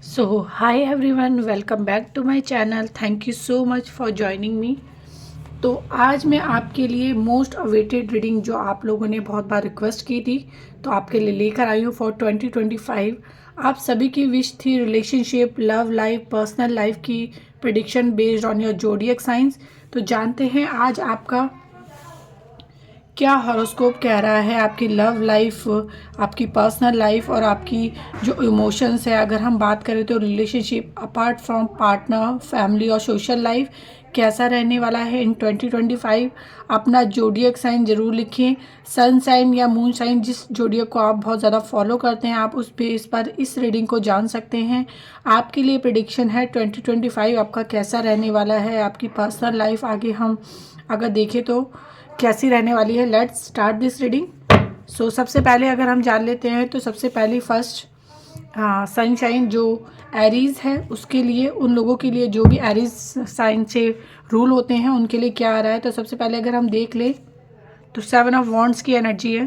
So, hi everyone, welcome back to my channel. Thank you so much for joining me. तो आज मैं आपके लिए मोस्ट अवेटेड रीडिंग जो आप लोगों ने बहुत बार रिक्वेस्ट की थी, तो आपके लिए लेकर आई हूँ फॉर 2025। आप सभी की विश थी relationship, love life, personal life की prediction based on your zodiac science. तो जानते हैं आज आपका क्या हॉरोस्कोप कह रहा है, आपकी लव लाइफ, आपकी पर्सनल लाइफ और आपकी जो इमोशंस है। अगर हम बात करें तो relationship apart from partner, family और सोशल लाइफ कैसा रहने वाला है इन 2025। अपना जोडियक साइन ज़रूर लिखें, सन साइन या मून साइन, जिस जोडियक को आप बहुत ज़्यादा फॉलो करते हैं आप उस बेस पर इस रीडिंग को जान सकते हैं। आपके लिए प्रिडिक्शन है 2025 आपका कैसा रहने वाला है। आपकी पर्सनल लाइफ आगे हम अगर देखें तो कैसी रहने वाली है। Let's start this reading. So सबसे पहले अगर हम जान लेते हैं तो सबसे पहले फर्स्ट सनशाइन जो एरीज है उसके लिए, उन लोगों के लिए जो भी एरीज साइन से रूल होते हैं उनके लिए क्या आ रहा है। तो सबसे पहले अगर हम देख लें तो 7 ऑफ वॉन्ड्स की एनर्जी है,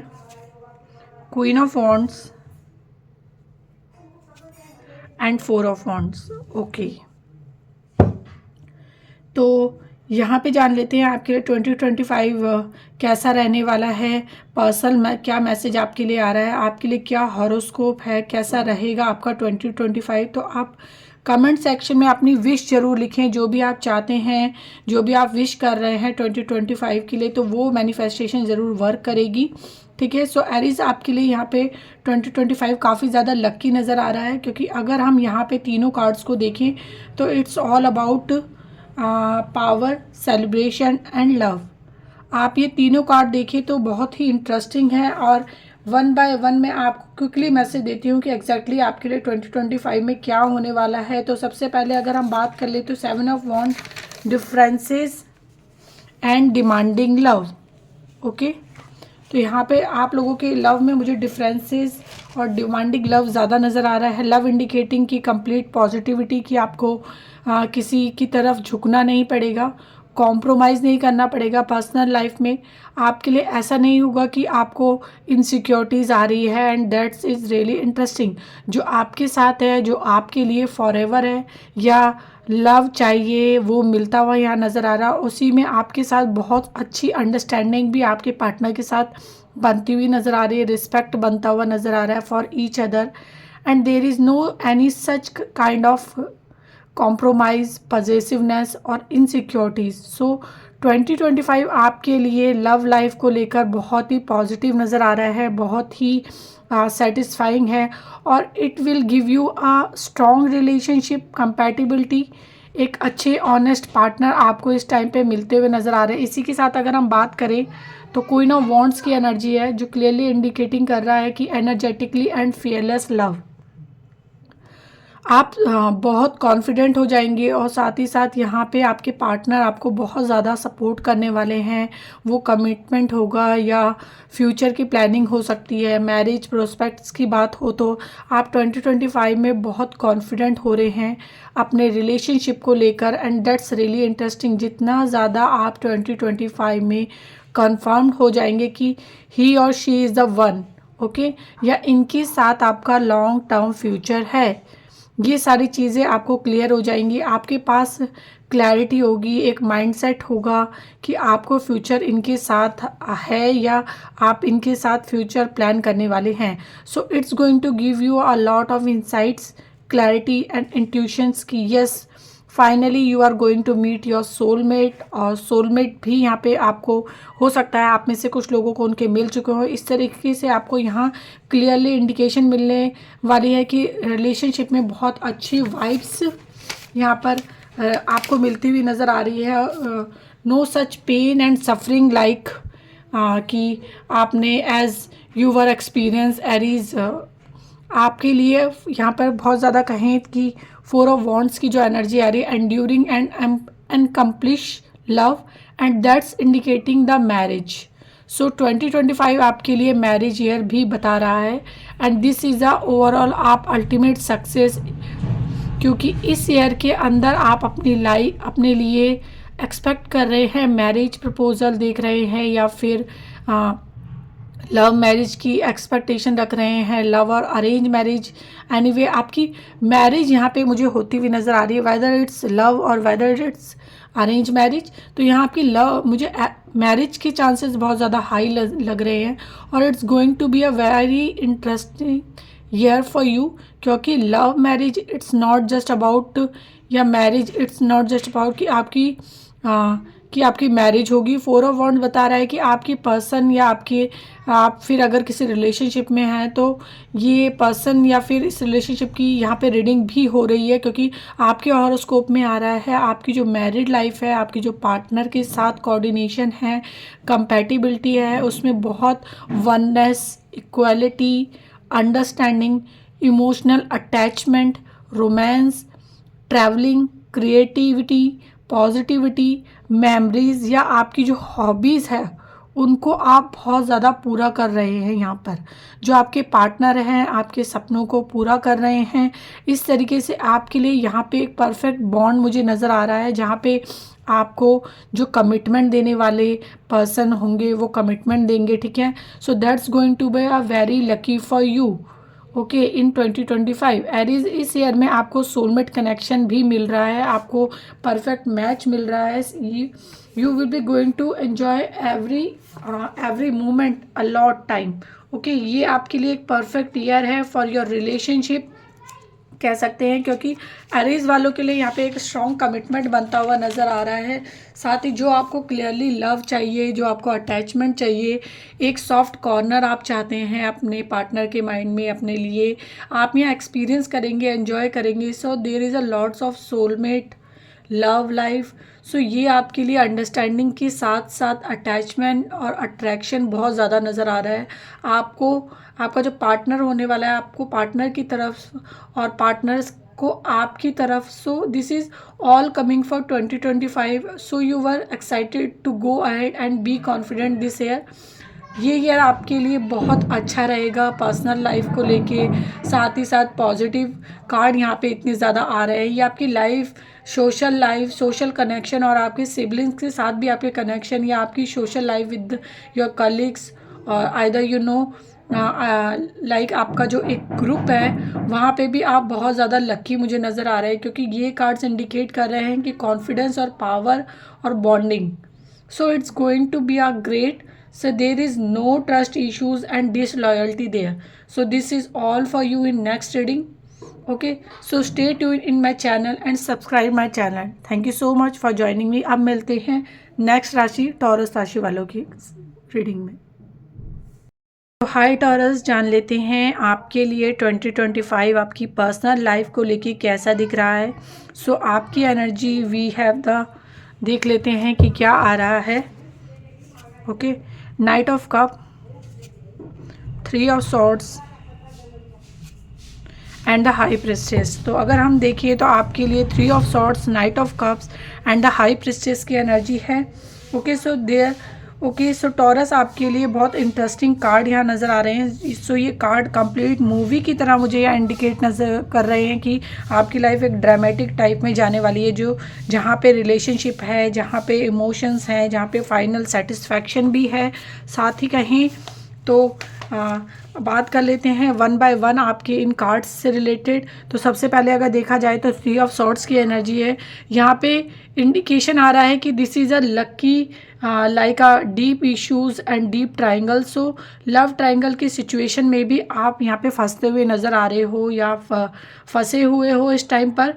queen of wands and 4 of wands. Okay, तो यहाँ पे जान लेते हैं आपके लिए 2025 कैसा रहने वाला है। पर्सनल में क्या मैसेज आपके लिए आ रहा है, आपके लिए क्या हॉरोस्कोप है, कैसा रहेगा आपका 2025। तो आप कमेंट सेक्शन में अपनी विश ज़रूर लिखें, जो भी आप चाहते हैं, जो भी आप विश कर रहे हैं 2025 के लिए, तो वो मैनिफेस्टेशन ज़रूर वर्क करेगी। ठीक है। सो एरीज आपके लिए यहाँ पे 2025 काफ़ी ज़्यादा लक्की नज़र आ रहा है, क्योंकि अगर हम यहाँ पे तीनों कार्ड्स को देखें तो it's all about power, celebration and love. आप ये तीनों कार्ड देखें तो बहुत ही इंटरेस्टिंग है, और वन बाय वन मैं आपको क्विकली मैसेज देती हूँ कि एग्जैक्टली आपके लिए 2025 में क्या होने वाला है। तो सबसे पहले अगर हम बात कर ले तो 7 of wand, differences and demanding love. Okay, तो यहाँ पे आप लोगों के लव में मुझे डिफरेंसेस और डिमांडिंग लव ज़्यादा नज़र आ रहा है। लव इंडिकेटिंग की कंप्लीट पॉजिटिविटी की आपको किसी की तरफ झुकना नहीं पड़ेगा, कॉम्प्रोमाइज़ नहीं करना पड़ेगा। पर्सनल लाइफ में आपके लिए ऐसा नहीं होगा कि आपको इनसिक्योरिटीज़ आ रही है, and that's is really interesting. जो आपके साथ है, जो आपके लिए फॉरएवर है, या लव चाहिए वो मिलता हुआ यहाँ नज़र आ रहा, उसी में आपके साथ बहुत अच्छी अंडरस्टैंडिंग भी आपके पार्टनर के साथ बनती हुई नज़र आ रही है, रिस्पेक्ट बनता हुआ नज़र आ रहा है for each other, and there is no any such kind of compromise, possessiveness और इनसिक्योरिटीज़। सो 2025 आपके लिए लव लाइफ को लेकर बहुत ही पॉजिटिव नज़र आ रहा है, बहुत ही सेटिस्फाइंग है, और it will give you a strong relationship compatibility. एक अच्छे ऑनेस्ट पार्टनर आपको इस टाइम पे मिलते हुए नज़र आ रहे हैं। इसी के साथ अगर हम बात करें तो क्वीन ऑफ वॉन्ड्स की एनर्जी है, जो क्लियरली इंडिकेटिंग कर रहा है कि एनर्जेटिकली एंड फियरलेस लव। आप बहुत कॉन्फिडेंट हो जाएंगे, और साथ ही साथ यहाँ पे आपके पार्टनर आपको बहुत ज़्यादा सपोर्ट करने वाले हैं। वो कमिटमेंट होगा या फ्यूचर की प्लानिंग हो सकती है, मैरिज प्रोस्पेक्ट्स की बात हो, तो आप 2025 में बहुत कॉन्फिडेंट हो रहे हैं अपने रिलेशनशिप को लेकर, एंड दैट्स रियली इंटरेस्टिंग। जितना ज़्यादा आप 2025 में कन्फर्म हो जाएंगे कि ही और she is the one, okay, या इनके साथ आपका लॉन्ग टर्म फ्यूचर है, ये सारी चीज़ें आपको क्लियर हो जाएंगी। आपके पास क्लैरिटी होगी, एक माइंडसेट होगा कि आपको फ्यूचर इनके साथ है या आप इनके साथ फ्यूचर प्लान करने वाले हैं। So it's going to give you a lot of insights, clarity and intuitions की yes finally you are going to meet your soulmate. और सोलमेट भी यहाँ पे आपको हो सकता है आप में से कुछ लोगों को उनके मिल चुके हो। इस तरीके से आपको यहाँ क्लियरली इंडिकेशन मिलने वाली है कि रिलेशनशिप में बहुत अच्छी वाइब्स यहाँ पर आपको मिलती हुई नज़र आ रही है। No such pain and suffering like कि आपने as you were experience Aries. आपके लिए यहाँ पर बहुत ज़्यादा कहें कि 4 ऑफ वॉन्ड्स की जो एनर्जी आ रही है, enduring and unaccomplished love, and that's indicating the marriage. So 2025 आपके लिए मैरिज ईयर भी बता रहा है, and this is the overall आप अल्टीमेट सक्सेस, क्योंकि इस ईयर के अंदर आप अपनी लाइफ अपने लिए एक्सपेक्ट कर रहे हैं, मैरिज प्रपोजल देख रहे हैं, या फिर लव मैरिज की एक्सपेक्टेशन रख रहे हैं, लव और अरेंज मैरिज। एनीवे आपकी मैरिज यहाँ पे मुझे होती हुई नज़र आ रही है, वेदर इट्स लव और वेदर इट्स अरेंज मैरिज। तो यहाँ आपकी लव मुझे मैरिज के चांसेस बहुत ज़्यादा हाई लग रहे हैं, और it's going to be a very interesting year for you, क्योंकि love marriage it's not just about, या marriage it's not just about कि आपकी मैरिज होगी। फोर ऑफ वॉन्ड बता रहा है कि आपकी पर्सन या आप फिर अगर किसी रिलेशनशिप में हैं तो ये पर्सन या फिर इस रिलेशनशिप की यहाँ पे रीडिंग भी हो रही है, क्योंकि आपके हॉरोस्कोप में आ रहा है आपकी जो मैरिड लाइफ है, आपकी जो पार्टनर के साथ कोऑर्डिनेशन है, कंपैटिबिलिटी है, उसमें बहुत oneness, equality, understanding, emotional attachment, romance, travelling, creativity, positivity, memories, या आपकी जो हॉबीज़ है उनको आप बहुत ज़्यादा पूरा कर रहे हैं। यहाँ पर जो आपके पार्टनर हैं आपके सपनों को पूरा कर रहे हैं। इस तरीके से आपके लिए यहाँ पे एक परफेक्ट बॉन्ड मुझे नज़र आ रहा है, जहाँ पे आपको जो कमिटमेंट देने वाले पर्सन होंगे वो कमिटमेंट देंगे, ठीक है। So that's going to be a very lucky for you, okay, in 2025। Aries इस ईयर में आपको सोलमेट कनेक्शन भी मिल रहा है, आपको परफेक्ट मैच मिल रहा है। You will be going to enjoy every moment a lot time, okay. ये आपके लिए एक परफेक्ट ईयर है फॉर योर रिलेशनशिप कह सकते हैं, क्योंकि एरीज वालों के लिए यहाँ पे एक स्ट्रॉन्ग कमिटमेंट बनता हुआ नज़र आ रहा है। साथ ही जो आपको क्लियरली लव चाहिए, जो आपको अटैचमेंट चाहिए, एक सॉफ्ट कॉर्नर आप चाहते हैं अपने पार्टनर के माइंड में अपने लिए, आप यहाँ एक्सपीरियंस करेंगे, एंजॉय करेंगे। So there is a lots of soulmate love life. So ये आपके लिए अंडरस्टैंडिंग के साथ साथ अटैचमेंट और अट्रैक्शन बहुत ज़्यादा नज़र आ रहा है। आपको आपका जो पार्टनर होने वाला है आपको पार्टनर की तरफ और पार्टनर्स को आपकी तरफ। So this is all coming for 2025। So you were excited to go ahead and be confident this year. ये ईयर आपके लिए बहुत अच्छा रहेगा पर्सनल लाइफ को लेके। साथ ही साथ पॉजिटिव कार्ड यहाँ पे इतने ज़्यादा आ रहे हैं। ये आपकी लाइफ, सोशल कनेक्शन और आपके सिबलिंग्स के साथ भी आपके कनेक्शन, या आपकी social life with your colleagues, और आइदर यू नो लाइक आपका जो एक ग्रुप है वहाँ पे भी आप बहुत ज़्यादा लकी मुझे नज़र आ रहे हैं, क्योंकि ये कार्ड्स इंडिकेट कर रहे हैं कि कॉन्फिडेंस और पावर और bonding. So it's going to be a great. So there is no trust issues and disloyalty there. So this is all for you in next reading. Okay, so stay tuned in my channel and subscribe my channel. Thank you so much for joining me. अब मिलते हैं next राशि taurus राशि वालों की reading में। तो हाय taurus, जान लेते हैं आपके लिए 2025 आपकी पर्सनल लाइफ को लेके कैसा दिख रहा है। सो आपकी एनर्जी वी हैव द, देख लेते हैं कि क्या आ रहा है। Okay, knight of cup, 3 of swords and the high priestess. तो अगर हम देखिए तो आपके लिए 3 of swords, night of cups and the high priestess की एनर्जी है। ओके, सो टॉरस आपके लिए बहुत इंटरेस्टिंग कार्ड यहाँ नज़र आ रहे हैं। सो ये कार्ड कंप्लीट मूवी की तरह मुझे यहाँ इंडिकेट नज़र कर रहे हैं कि आपकी लाइफ एक ड्रामेटिक टाइप में जाने वाली है, जो जहाँ पे रिलेशनशिप है, जहाँ पे इमोशंस हैं, जहाँ पे फाइनल सेटिस्फैक्शन भी है। साथ ही कहीं तो बात कर लेते हैं वन बाय वन आपके इन कार्ड्स से रिलेटेड। तो सबसे पहले अगर देखा जाए तो 3 ऑफ सॉर्ड्स की एनर्जी है। यहाँ पे इंडिकेशन आ रहा है कि this is a lucky like a deep issues and deep triangle. So love triangle की सिचुएशन में भी आप यहाँ पे फंसते हुए नज़र आ रहे हो, या फंसे हुए हो इस टाइम पर,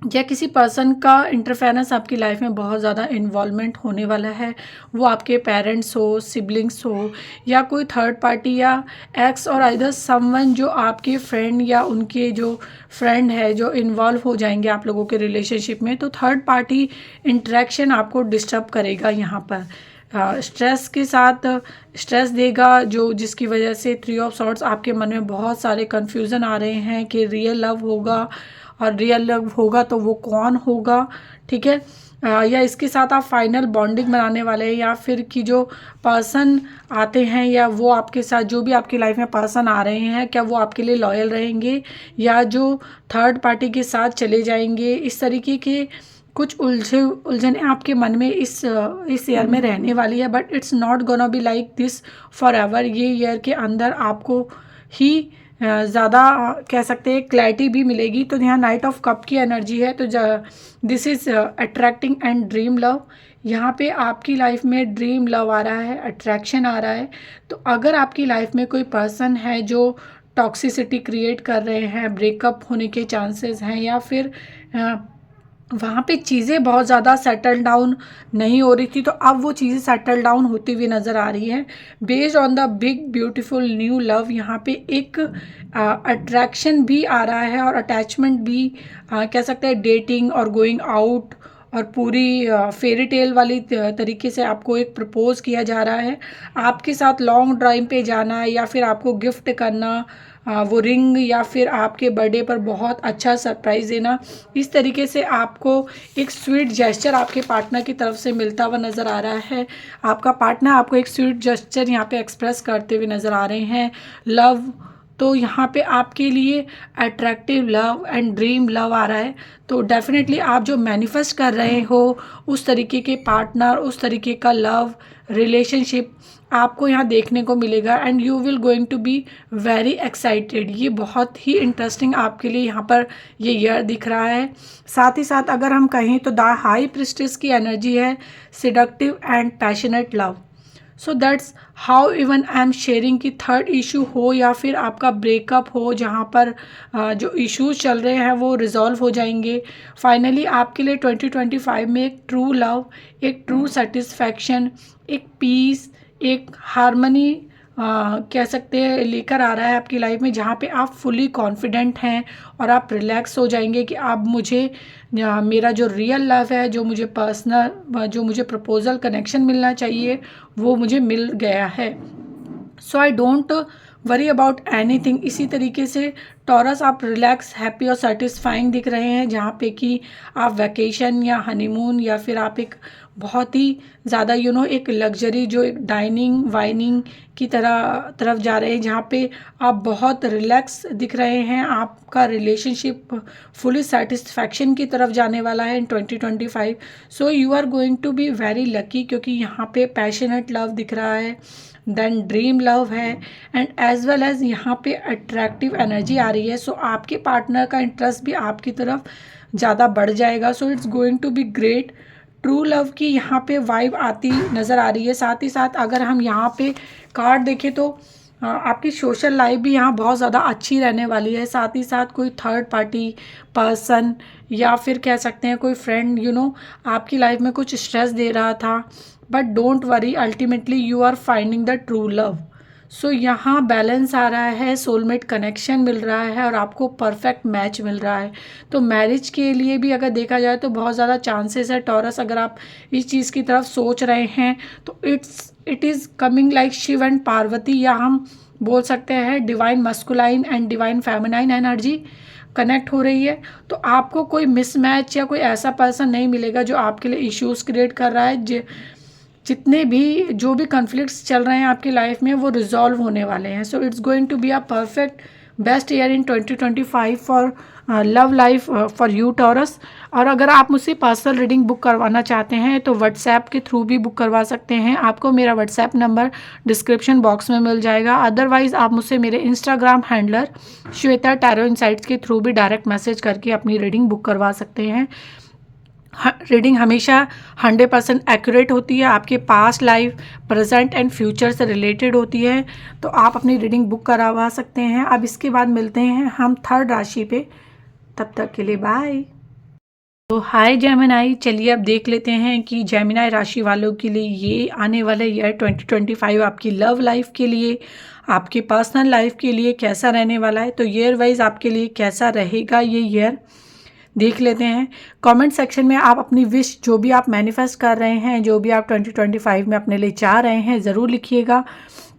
या किसी पर्सन का इंटरफेरेंस आपकी लाइफ में बहुत ज़्यादा इन्वॉल्वमेंट होने वाला है। वो आपके पेरेंट्स हो, सिबलिंग्स हो, या कोई थर्ड पार्टी, या एक्स और आइदर समवन जो आपके फ्रेंड या उनके जो फ्रेंड है जो इन्वॉल्व हो जाएंगे आप लोगों के रिलेशनशिप में। तो थर्ड पार्टी इंटरेक्शन आपको डिस्टर्ब करेगा यहाँ पर, स्ट्रेस के साथ स्ट्रेस देगा, जो जिसकी वजह से 3 ऑफ सॉर्ड्स आपके मन में बहुत सारे कन्फ्यूज़न आ रहे हैं कि रियल लव होगा, और रियल लव होगा तो वो कौन होगा, ठीक है। या इसके साथ आप फाइनल बॉन्डिंग बनाने वाले हैं, या फिर कि जो पर्सन आते हैं या वो आपके साथ जो भी आपकी लाइफ में पर्सन आ रहे हैं क्या वो आपके लिए लॉयल रहेंगे, या जो थर्ड पार्टी के साथ चले जाएंगे। इस तरीके के कुछ उलझने आपके मन में इस ईयर में रहने वाली है, but it's not gonna be like this for ever. ये ईयर के अंदर आपको ही ज़्यादा कह सकते हैं क्लैरिटी भी मिलेगी। तो यहाँ नाइट ऑफ कप की एनर्जी है, तो this is attracting and dream love. यहाँ पे आपकी लाइफ में ड्रीम लव आ रहा है, अट्रैक्शन आ रहा है। तो अगर आपकी लाइफ में कोई पर्सन है जो टॉक्सिसिटी क्रिएट कर रहे हैं, ब्रेकअप होने के चांसेस हैं, या फिर वहाँ पे चीज़ें बहुत ज़्यादा सेटल डाउन नहीं हो रही थी, तो अब वो चीज़ें सेटल डाउन होती हुई नज़र आ रही हैं। Based on the big beautiful new love, यहाँ पे एक अट्रैक्शन भी आ रहा है और अटैचमेंट भी कह सकते हैं। डेटिंग और गोइंग आउट और पूरी फेरी टेल वाली तरीके से आपको एक प्रपोज किया जा रहा है। आपके साथ लॉन्ग ड्राइव पे जाना, या फिर आपको गिफ्ट करना वो रिंग, या फिर आपके बर्थडे पर बहुत अच्छा सरप्राइज़ देना। इस तरीके से आपको एक स्वीट जेस्चर आपके पार्टनर की तरफ से मिलता हुआ नज़र आ रहा है। आपका पार्टनर आपको एक स्वीट जेस्चर यहाँ पे एक्सप्रेस करते हुए नज़र आ रहे हैं। लव, तो यहाँ पे आपके लिए attractive love and dream love आ रहा है। तो डेफिनेटली आप जो मैनिफेस्ट कर रहे हो उस तरीके के पार्टनर, उस तरीके का लव रिलेशनशिप आपको यहाँ देखने को मिलेगा, and you will going to be very excited. ये बहुत ही इंटरेस्टिंग आपके लिए यहाँ पर ये ईयर दिख रहा है। साथ ही साथ अगर हम कहें तो द हाई प्रिस्टेस की एनर्जी है seductive and passionate love. So that's how even I am sharing कि थर्ड इशू हो या फिर आपका ब्रेकअप हो, जहाँ पर जो इश्यूज चल रहे हैं वो रिजॉल्व हो जाएंगे। फाइनली आपके लिए 2025 में एक ट्रू लव, एक ट्रू सेटिस्फैक्शन, एक पीस, एक हार्मनी कह सकते हैं लेकर आ रहा है आपकी लाइफ में, जहाँ पे आप फुली कॉन्फिडेंट हैं और आप रिलैक्स हो जाएंगे कि अब मुझे मेरा जो रियल लव है, जो मुझे पर्सनल, जो मुझे प्रपोजल कनेक्शन मिलना चाहिए वो मुझे मिल गया है। So I don't worry about anything. इसी तरीके से टॉरस आप रिलैक्स, हैप्पी और सेटिस्फाइंग दिख रहे हैं, जहाँ पे कि आप वैकेशन या हनीमून या फिर आप एक बहुत ही ज़्यादा एक लग्जरी जो एक डाइनिंग वाइनिंग की तरफ जा रहे हैं, जहाँ पे आप बहुत रिलैक्स दिख रहे हैं। आपका रिलेशनशिप फुली सेटिस्फैक्शन की तरफ जाने वाला है in 2025। So you are going to be very lucky, क्योंकि यहाँ पे पैशनेट लव दिख रहा है, देन ड्रीम लव है, एंड एज वेल एज यहाँ पे अट्रैक्टिव एनर्जी आ रही है। सो आपके पार्टनर का इंटरेस्ट भी आपकी तरफ ज़्यादा बढ़ जाएगा। So it's going to be great. True love की यहाँ पे वाइब आती नज़र आ रही है। साथ ही साथ अगर हम यहाँ पे कार्ड देखें तो आपकी सोशल लाइफ भी यहाँ बहुत ज़्यादा अच्छी रहने वाली है। साथ ही साथ कोई थर्ड पार्टी पर्सन या फिर कह सकते हैं कोई फ्रेंड आपकी लाइफ में कुछ स्ट्रेस दे रहा था, but don't worry, ultimately you are finding the true love. So यहाँ बैलेंस आ रहा है, सोलमेट कनेक्शन मिल रहा है और आपको परफेक्ट मैच मिल रहा है। तो मैरिज के लिए भी अगर देखा जाए तो बहुत ज़्यादा चांसेस है टॉरस। अगर आप इस चीज़ की तरफ सोच रहे हैं तो it is coming like Shiv and Parvati, या हम बोल सकते हैं divine masculine and divine feminine energy connect हो रही है। तो आपको कोई मिसमैच या कोई ऐसा पर्सन नहीं मिलेगा जो आपके लिए इश्यूज़ क्रिएट कर रहा है। जितने भी जो भी कॉन्फ्लिक्ट्स चल रहे हैं आपकी लाइफ में वो रिजॉल्व होने वाले हैं। So it's going to be a perfect best year in 2025 for love life for you Taurus. और अगर आप मुझसे पर्सनल रीडिंग बुक करवाना चाहते हैं तो व्हाट्सएप के थ्रू भी बुक करवा सकते हैं। आपको मेरा व्हाट्सएप नंबर डिस्क्रिप्शन बॉक्स में मिल जाएगा। अदरवाइज़ आप मुझसे मेरे Instagram handler Shweta tarot insights के थ्रू भी डायरेक्ट मैसेज करके अपनी रीडिंग बुक करवा सकते हैं। रीडिंग हमेशा 100% एक्यूरेट होती है, आपके past life, present and future से रिलेटेड होती है। तो आप अपनी रीडिंग बुक करवा सकते हैं। अब इसके बाद मिलते हैं हम थर्ड राशि पे, तब तक के लिए बाय। तो हाय जेमिनाई, चलिए अब देख लेते हैं कि जेमिनाई राशि वालों के लिए ये आने वाला ईयर 2025 आपकी लव लाइफ के लिए, आपकी पर्सनल लाइफ के लिए कैसा रहने वाला है। तो ईयर वाइज आपके लिए कैसा रहेगा ये ईयर देख लेते हैं। कमेंट सेक्शन में आप अपनी विश, जो भी आप मैनिफेस्ट कर रहे हैं, जो भी आप 2025 में अपने लिए चाह रहे हैं, ज़रूर लिखिएगा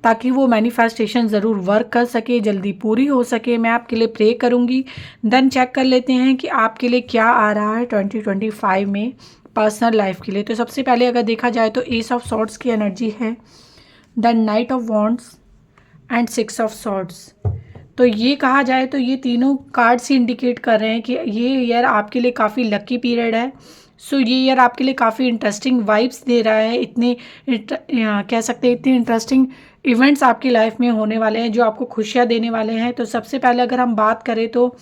ताकि वो मैनिफेस्टेशन ज़रूर वर्क कर सके, जल्दी पूरी हो सके। मैं आपके लिए प्रे करूँगी। देन चेक कर लेते हैं कि आपके लिए क्या आ रहा है 2025 में पर्सनल लाइफ के लिए। तो सबसे पहले अगर देखा जाए तो एस ऑफ सॉर्ड्स की एनर्जी है, then knight of wands and 6 of swords. तो ये कहा जाए तो ये तीनों कार्ड्स ही इंडिकेट कर रहे हैं कि ये ईयर आपके लिए काफ़ी लकी पीरियड है। सो ये ईयर आपके लिए काफ़ी इंटरेस्टिंग वाइब्स दे रहा है। कह सकते हैं इतने इंटरेस्टिंग इवेंट्स आपकी लाइफ में होने वाले हैं जो आपको खुशियाँ देने वाले हैं। तो सबसे पहले अगर हम बात करें तो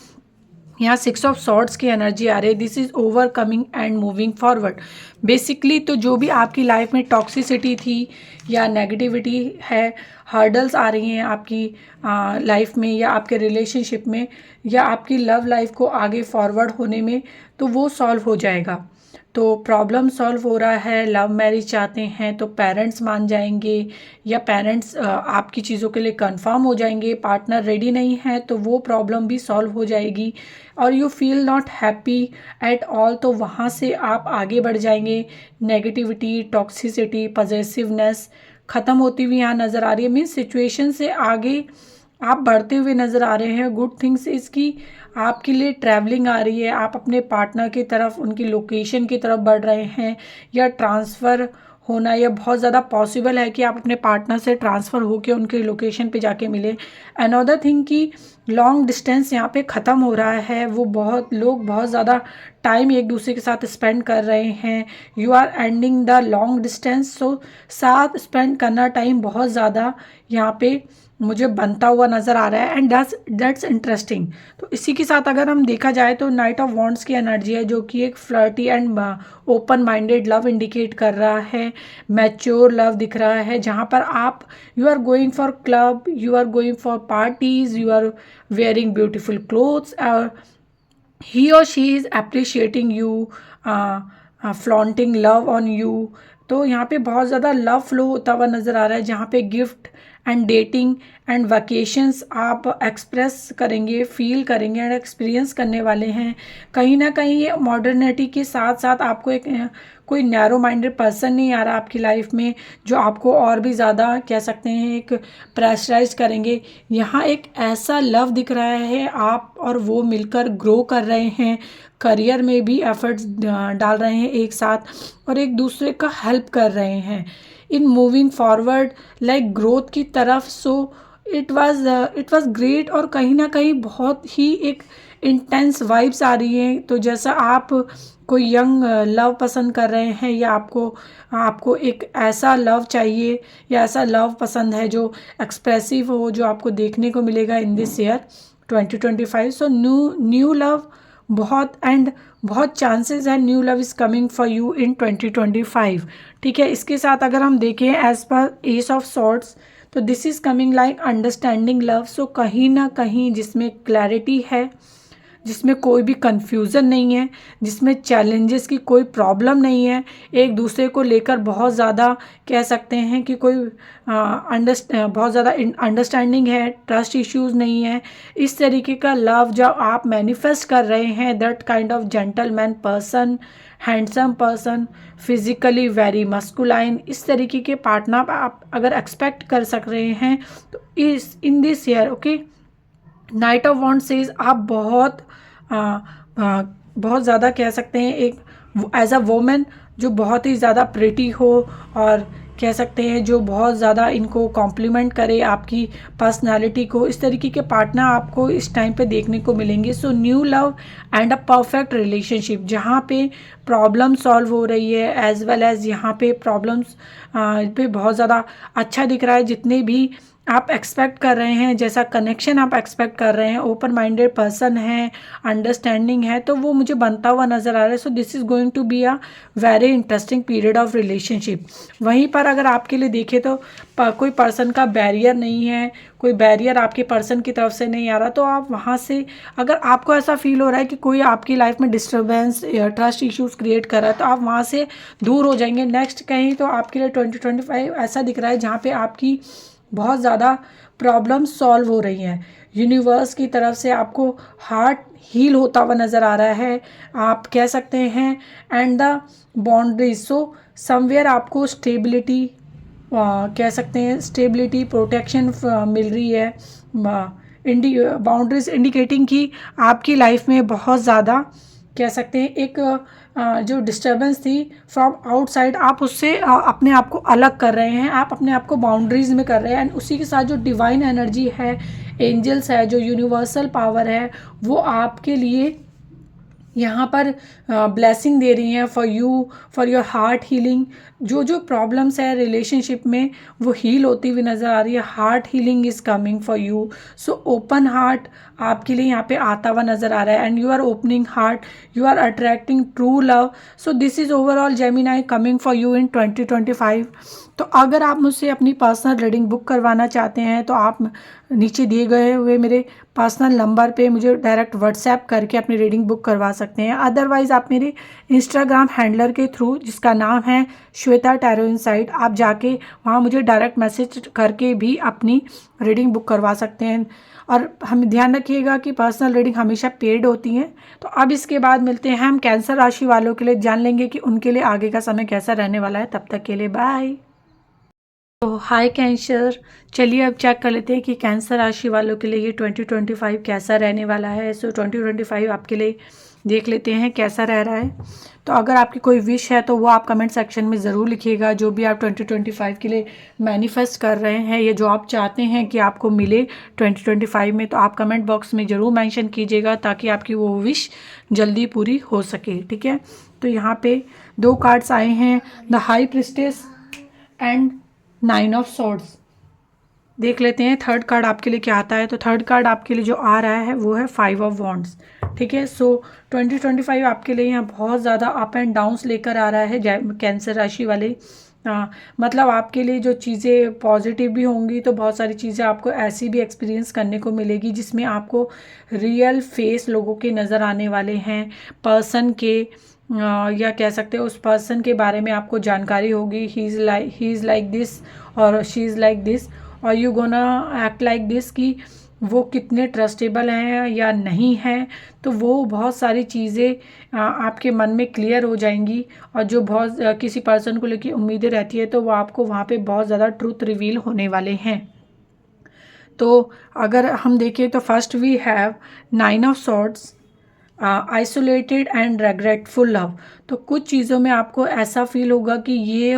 यहाँ 6 ऑफ सॉर्ड्स की एनर्जी आ रही है। This is overcoming and moving forward. Basically तो जो भी आपकी लाइफ में टॉक्सिसिटी थी या नेगेटिविटी है, हर्डल्स आ रही हैं आपकी लाइफ में या आपके रिलेशनशिप में या आपकी लव लाइफ को आगे फॉरवर्ड होने में, तो वो सॉल्व हो जाएगा। तो प्रॉब्लम सॉल्व हो रहा है। लव मैरिज चाहते हैं तो पेरेंट्स मान जाएंगे या पेरेंट्स आपकी चीज़ों के लिए कंफर्म हो जाएंगे। पार्टनर रेडी नहीं है तो वो प्रॉब्लम भी सॉल्व हो जाएगी। और you feel not happy at all, तो वहाँ से आप आगे बढ़ जाएंगे। नेगेटिविटी, टॉक्सिसिटी, पॉजेसिवनेस ख़त्म होती हुई यहाँ नज़र आ रही है। मीन्स सिचुएशन से आगे आप बढ़ते हुए नज़र आ रहे हैं। गुड थिंग्स इसकी आपके लिए ट्रैवलिंग आ रही है। आप अपने पार्टनर की तरफ, उनकी लोकेशन की तरफ बढ़ रहे हैं या ट्रांसफ़र होना, यह बहुत ज़्यादा पॉसिबल है कि आप अपने पार्टनर से ट्रांसफ़र होकर उनके लोकेशन पे जाके मिले। अनदर थिंग कि लॉन्ग डिस्टेंस यहाँ पे ख़त्म हो रहा है। वो बहुत लोग बहुत ज़्यादा टाइम एक दूसरे के साथ स्पेंड कर रहे हैं। You are ending the long distance. So साथ स्पेंड करना टाइम बहुत ज़्यादा यहाँ पे मुझे बनता हुआ नज़र आ रहा है। And that's interesting. तो इसी के साथ अगर हम देखा जाए तो नाइट ऑफ वॉन्ड्स की एनर्जी है जो कि एक flirty and open minded love indicate कर रहा है। मैच्योर लव दिख रहा है जहाँ पर आप you are going for club, you are going for parties, you are wearing beautiful clothes और ही और she is appreciating you, flaunting love on you. तो यहाँ पे बहुत ज़्यादा लव फ्लो होता हुआ नज़र आ रहा है जहाँ पे gift and dating and vacations आप एक्सप्रेस करेंगे, फील करेंगे एंड एक्सपीरियंस करने वाले हैं। कहीं ना कहीं ये मॉडर्निटी के साथ साथ आपको एक कोई नैरो माइंडेड पर्सन नहीं आ रहा आपकी लाइफ में जो आपको और भी ज़्यादा कह सकते हैं एक प्रेशराइज करेंगे। यहाँ एक ऐसा लव दिख रहा है, आप और वो मिलकर ग्रो कर रहे हैं, करियर में भी एफर्ट्स डाल रहे हैं एक साथ और एक दूसरे का हेल्प कर रहे हैं in moving forward like growth की तरफ। So it was great. और कहीं ना कहीं बहुत ही एक इंटेंस वाइब्स आ रही हैं। तो जैसा आप कोई यंग लव पसंद कर रहे हैं या आपको एक ऐसा लव चाहिए या ऐसा लव पसंद है जो एक्सप्रेसिव हो, जो आपको देखने को मिलेगा इन this year 2025। So new love बहुत चांसेस है new love is coming for you in 2025। ठीक है, इसके साथ अगर हम देखें as per ace of swords तो this is coming like understanding love. So कहीं ना कहीं जिसमें क्लैरिटी है, जिसमें कोई भी कंफ्यूजन नहीं है, जिसमें चैलेंजेस की कोई प्रॉब्लम नहीं है, एक दूसरे को लेकर बहुत ज़्यादा कह सकते हैं कि कोई बहुत ज़्यादा अंडरस्टैंडिंग है, ट्रस्ट इश्यूज नहीं है। इस तरीके का लव जब आप मैनिफेस्ट कर रहे हैं, that kind of gentleman person, handsome person, physically very masculine, इस तरीके के पार्टनर आप अगर एक्सपेक्ट कर सक रहे हैं तो in this year okay. Knight of wand says आप बहुत ज़्यादा कह सकते हैं एक एज अ वोमेन जो बहुत ही ज़्यादा प्रिटी हो और कह सकते हैं जो बहुत ज़्यादा इनको कॉम्प्लीमेंट करे आपकी पर्सनालिटी को, इस तरीके के पार्टनर आपको इस टाइम पे देखने को मिलेंगे। So new love and a perfect relationship जहाँ पे प्रॉब्लम सॉल्व हो रही है एज वेल एज यहाँ पे प्रॉब्लम्स पे बहुत ज़्यादा अच्छा दिख रहा है। जितने भी आप एक्सपेक्ट कर रहे हैं, जैसा कनेक्शन आप एक्सपेक्ट कर रहे हैं, ओपन माइंडेड पर्सन है, अंडरस्टैंडिंग है, तो वो मुझे बनता हुआ नज़र आ रहा है। So this is going to be a very interesting period of relationship. वहीं पर अगर आपके लिए देखें तो कोई पर्सन का बैरियर नहीं है, कोई बैरियर आपके पर्सन की तरफ से नहीं आ रहा, तो आप वहाँ से अगर आपको ऐसा फील हो रहा है कि कोई आपकी लाइफ में डिस्टर्बेंस या ट्रस्ट इश्यूज क्रिएट कर रहा है तो आप वहाँ से दूर हो जाएंगे। नेक्स्ट कहीं तो आपके लिए 2025 ऐसा दिख रहा है जहाँ पे आपकी बहुत ज़्यादा प्रॉब्लम सॉल्व हो रही हैं। यूनिवर्स की तरफ से आपको हार्ट हील होता हुआ नज़र आ रहा है, आप कह सकते हैं। And the boundaries, so somewhere आपको स्टेबिलिटी कह सकते हैं, स्टेबिलिटी प्रोटेक्शन मिल रही है। बाउंड्रीज इंडिकेटिंग कि आपकी लाइफ में बहुत ज़्यादा कह सकते हैं एक जो डिस्टर्बेंस थी फ्रॉम आउटसाइड, आप उससे अपने आप को अलग कर रहे हैं, आप अपने आप को बाउंड्रीज में कर रहे हैं। एंड उसी के साथ जो डिवाइन एनर्जी है, एंजल्स है, जो यूनिवर्सल पावर है, वो आपके लिए यहाँ पर ब्लेसिंग दे रही हैं for you, for your heart healing. जो जो प्रॉब्लम्स है रिलेशनशिप में वो हील होती हुई नज़र आ रही है। Heart healing is coming for you. So open heart आपके लिए यहाँ पे आता हुआ नज़र आ रहा है and you are opening heart, you are attracting true love. So this is overall Gemini coming for you in 2025। तो अगर आप मुझसे अपनी पर्सनल रीडिंग बुक करवाना चाहते हैं तो आप नीचे दिए गए हुए मेरे पर्सनल नंबर पे मुझे डायरेक्ट व्हाट्सएप करके अपनी रीडिंग बुक करवा सकते हैं। अदरवाइज़ आप मेरे इंस्टाग्राम हैंडलर के थ्रू, जिसका नाम है श्वेता टैरो इनसाइट, आप जाके वहाँ मुझे डायरेक्ट मैसेज करके भी अपनी रीडिंग बुक करवा सकते हैं। और हम ध्यान रखिएगा कि पर्सनल रीडिंग हमेशा पेड होती हैं। तो अब इसके बाद मिलते हैं हम कैंसर राशि वालों के लिए, जान लेंगे कि उनके लिए आगे का समय कैसा रहने वाला है। तब तक के लिए बाय। तो हाय कैंसर, चलिए अब चेक कर लेते हैं कि कैंसर राशि वालों के लिए ये 2025 कैसा रहने वाला है। सो 2025 आपके लिए देख लेते हैं कैसा रह रहा है। तो अगर आपकी कोई विश है तो वो आप कमेंट सेक्शन में ज़रूर लिखिएगा। जो भी आप 2025 के लिए मैनिफेस्ट कर रहे हैं या जो आप चाहते हैं कि आपको मिले 2025 में, तो आप कमेंट बॉक्स में ज़रूर मेंशन कीजिएगा ताकि आपकी वो विश जल्दी पूरी हो सके। ठीक है, तो यहाँ पे 2 कार्ड्स आए हैं, the high priestess and 9 of swords. देख लेते हैं थर्ड कार्ड आपके लिए क्या आता है। तो थर्ड कार्ड आपके लिए जो आ रहा है वो है 5 ऑफ वॉन्ड्स। ठीक है, सो 2025 आपके लिए यहाँ बहुत ज़्यादा अप एंड डाउन्स लेकर आ रहा है कैंसर राशि वाले। मतलब आपके लिए जो चीज़ें पॉजिटिव भी होंगी तो बहुत सारी चीज़ें आपको ऐसी भी एक्सपीरियंस करने को मिलेगी जिसमें आपको रियल फेस लोगों के नज़र आने वाले हैं, पर्सन के, या कह सकते हो उस पर्सन के बारे में आपको जानकारी होगी। ही इज़ लाइक दिस और शी इज़ लाइक दिस, और you gonna act like this, कि वो कितने ट्रस्टेबल हैं या नहीं हैं। तो वो बहुत सारी चीज़ें आपके मन में क्लियर हो जाएंगी, और जो बहुत किसी पर्सन को लेकर उम्मीदें रहती है तो वो आपको वहाँ पे बहुत ज़्यादा ट्रूथ रिवील होने वाले हैं। तो अगर हम देखें तो first we have 9 of swords, isolated and regretful love. तो कुछ चीज़ों में आपको ऐसा फील होगा कि ये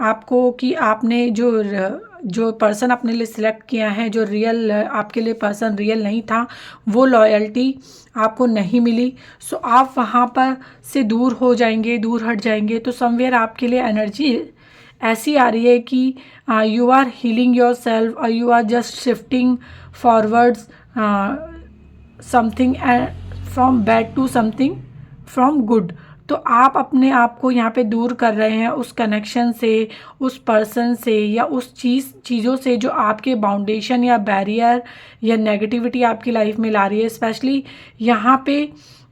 आपको कि आपने जो पर्सन अपने लिए सिलेक्ट किया है, जो रियल आपके लिए पर्सन रियल नहीं था, वो लॉयल्टी आपको नहीं मिली। सो आप वहाँ पर से दूर हो जाएंगे, दूर हट जाएंगे। तो समवेयर आपके लिए एनर्जी ऐसी आ रही है कि you are healing your self और you are just shifting forwards something from bad to something from good. तो आप अपने आप को यहाँ पे दूर कर रहे हैं उस कनेक्शन से, उस पर्सन से, या उस चीज़ों से जो आपके बाउंडेशन या बैरियर या नेगेटिविटी आपकी लाइफ में ला रही है। स्पेशली यहाँ पे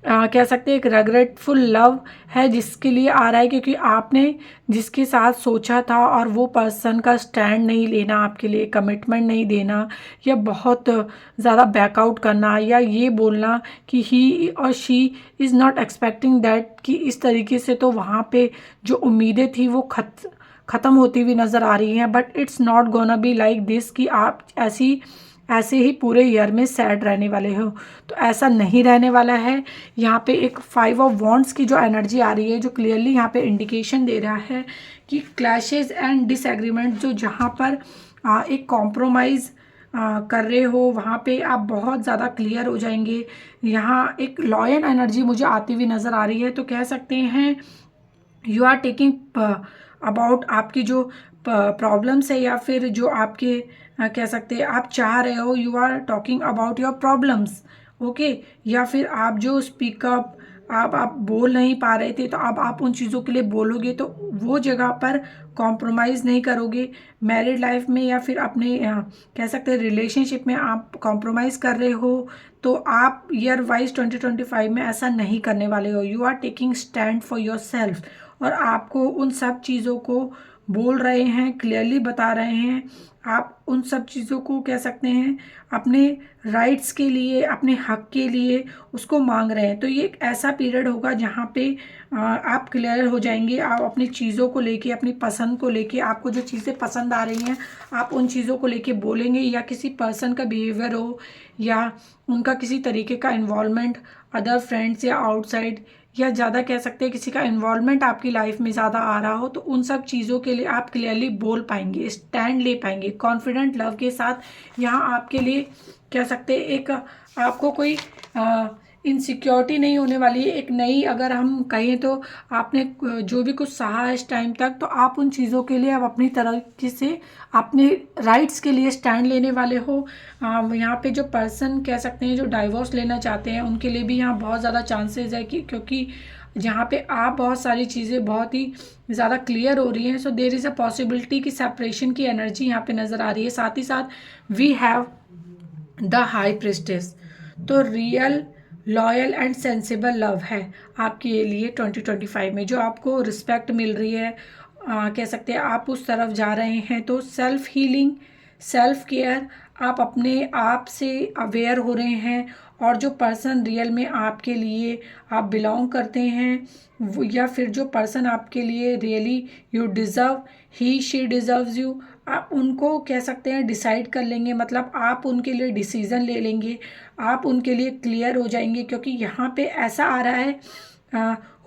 कह सकते हैं एक रेग्रेटफुल लव है जिसके लिए आ रहा है, क्योंकि आपने जिसके साथ सोचा था और वो पर्सन का स्टैंड नहीं लेना, आपके लिए कमिटमेंट नहीं देना, या बहुत ज़्यादा बैकआउट करना, या ये बोलना कि ही और she is not expecting that, कि इस तरीके से तो वहाँ पे जो उम्मीदें थी वो ख़त्म होती हुई नज़र आ रही हैं। But it's not gonna be like this, कि आप ऐसे ही पूरे ईयर में सैड रहने वाले हो। तो ऐसा नहीं रहने वाला है। यहाँ पे एक 5 ऑफ वॉन्ड्स की जो एनर्जी आ रही है, जो क्लियरली यहाँ पे इंडिकेशन दे रहा है कि क्लैशेस एंड डिसएग्रीमेंट, जो जहाँ पर एक कॉम्प्रोमाइज़ कर रहे हो, वहाँ पे आप बहुत ज़्यादा क्लियर हो जाएंगे। यहाँ एक लॉयल एनर्जी मुझे आती हुई नज़र आ रही है। तो कह सकते हैं यू आर टेकिंग अबाउट आपकी जो प्रॉब्लम्स है, या फिर जो आपके कह सकते हैं आप चाह रहे हो, you are talking about your problems. Okay, या फिर आप जो स्पीकअप आप बोल नहीं पा रहे थे, तो अब आप उन चीज़ों के लिए बोलोगे, तो वो जगह पर कॉम्प्रोमाइज़ नहीं करोगे। मैरिड लाइफ में या फिर अपने कह सकते हैं रिलेशनशिप में आप कॉम्प्रोमाइज़ कर रहे हो, तो आप ईयर वाइज 2025 में ऐसा नहीं करने वाले हो। You are taking stand for your self, और आपको उन सब चीज़ों को बोल रहे हैं, क्लियरली बता रहे हैं। आप उन सब चीज़ों को कह सकते हैं अपने राइट्स के लिए, अपने हक के लिए उसको मांग रहे हैं। तो ये एक ऐसा पीरियड होगा जहाँ पे आप क्लियर हो जाएंगे। आप अपनी चीज़ों को लेके, अपनी पसंद को लेके, आपको जो चीज़ें पसंद आ रही हैं आप उन चीज़ों को लेके बोलेंगे, या किसी पर्सन का बिहेवियर हो, या उनका किसी तरीके का इन्वॉल्वमेंट अदर फ्रेंड्स या आउटसाइड, या ज़्यादा कह सकते हैं किसी का इन्वॉल्वमेंट आपकी लाइफ में ज़्यादा आ रहा हो, तो उन सब चीज़ों के लिए आप क्लियरली बोल पाएंगे, स्टैंड ले पाएंगे कॉन्फिडेंट लव के साथ। यहाँ आपके लिए कह सकते हैं एक आपको कोई इनसिक्योरिटी नहीं होने वाली है। एक नई अगर हम कहें तो आपने जो भी कुछ सहा है इस टाइम तक, तो आप उन चीज़ों के लिए अब अपनी तरीके से अपने राइट्स के लिए स्टैंड लेने वाले हो। यहाँ पे जो पर्सन कह सकते हैं जो डाइवोर्स लेना चाहते हैं उनके लिए भी यहाँ बहुत ज़्यादा चांसेस है कि क्योंकि जहाँ पे आप बहुत सारी चीज़ें बहुत ही ज़्यादा क्लियर हो रही हैं। So there is a possibility कि सेपरेशन की एनर्जी यहाँ पे नज़र आ रही है। साथ ही साथ we have the high priestess, तो real loyal and sensible love है आपके लिए 2025 में, जो आपको रिस्पेक्ट मिल रही है। कह सकते हैं आप उस तरफ जा रहे हैं। तो सेल्फ हीलिंग, सेल्फ केयर, आप अपने आप से अवेयर हो रहे हैं। और जो पर्सन रियल में आपके लिए आप बिलोंग करते हैं या फिर जो पर्सन आपके लिए really you deserve, he she deserves you, आप उनको कह सकते हैं डिसाइड कर लेंगे। मतलब आप उनके लिए डिसीज़न ले लेंगे, आप उनके लिए क्लियर हो जाएंगे। क्योंकि यहाँ पे ऐसा आ रहा है,